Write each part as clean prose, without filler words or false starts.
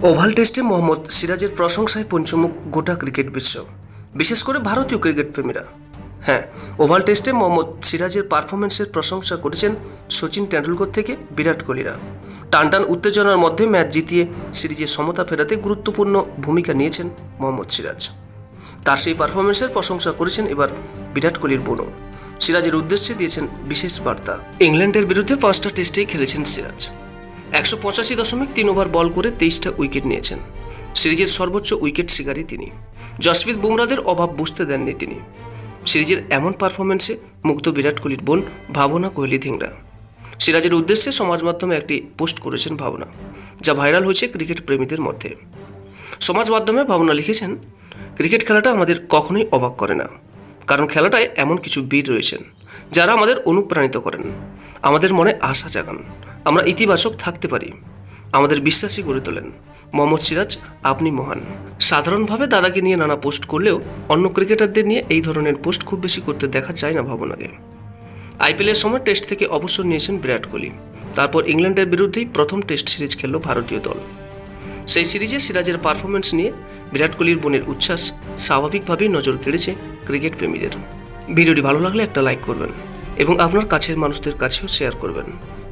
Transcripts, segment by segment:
Oval টেস্টে মোহাম্মদ সিরাজের প্রশংসায় পঞ্চমুখ গোটা ক্রিকেট বিশ্ব, বিশেষ করে ভারতীয় ক্রিকেট প্রেমীরা। হ্যাঁ, ওভাল টেস্টে মোহাম্মদ সিরাজের পারফরমেন্সের প্রশংসা করেছেন সচিন তেন্ডুলকর থেকে বিরাট কোহলিরা। টানটান উত্তেজনার মধ্যে ম্যাচ জিতিয়ে সিরিজে সমতা ফেরাতে গুরুত্বপূর্ণ ভূমিকা নিয়েছেন মোহাম্মদ সিরাজ। তার সেই পারফরমেন্সের প্রশংসা করেছেন এবার বিরাট কোহলির বোনও। সিরাজের উদ্দেশ্যে দিয়েছেন বিশেষ বার্তা। ইংল্যান্ডের বিরুদ্ধে 5টা টেস্টেই খেলেছেন সিরাজ। 185.3 ওভার বল করে 23টা উইকেট নিয়েছেন। সিরিজের সর্বোচ্চ উইকেট শিকারী তিনি। জসপ্রীত বুমরাদের অভাব বুঝতে দেননি তিনি। সিরিজের এমন পারফরমেন্সে মুগ্ধ বিরাট কোহলির বোন ভাবনা কোহলি ধিংরা। সিরাজের উদ্দেশ্যে সমাজ মাধ্যমে একটি পোস্ট করেছেন ভাবনা, যা ভাইরাল হয়েছে ক্রিকেট প্রেমীদের মধ্যে। সমাজ মাধ্যমে ভাবনা লিখেছেন, ক্রিকেট খেলাটা আমাদের কখনোই অবাক করে না, কারণ খেলাটায় এমন কিছু বীর রয়েছেন যারা আমাদের অনুপ্রাণিত করেন, আমাদের মনে আশা জাগান, আমরা ইতিবাচক থাকতে পারি, আমাদের বিশ্বাসী করে তোলেন। মোহাম্মদ সিরাজ, আপনি মহান। সাধারণভাবে দাদাকে নিয়ে নানা পোস্ট করলেও অন্য ক্রিকেটারদের নিয়ে এই ধরনের পোস্ট খুব বেশি করতে দেখা যায় না ভাবনাকে। আইপিএলের সময় টেস্ট থেকে অবসর নিয়েছেন বিরাট কোহলি। তারপর ইংল্যান্ডের বিরুদ্ধেই প্রথম টেস্ট সিরিজ খেলল ভারতীয় দল। সেই সিরিজে সিরাজের পারফরমেন্স নিয়ে বিরাট কোহলির বোনের উচ্ছ্বাস স্বাভাবিকভাবেই নজর কেড়েছে ক্রিকেট প্রেমীদের। ভিডিওটি ভালো লাগলে একটা লাইক করবেন এবং আপনার কাছের মানুষদের কাছেও শেয়ার করবেন,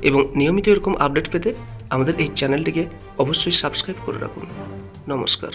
এবং নিয়মিত এরকম আপডেট পেতে আমাদের এই চ্যানেলটিকে অবশ্যই সাবস্ক্রাইব করে রাখুন। নমস্কার।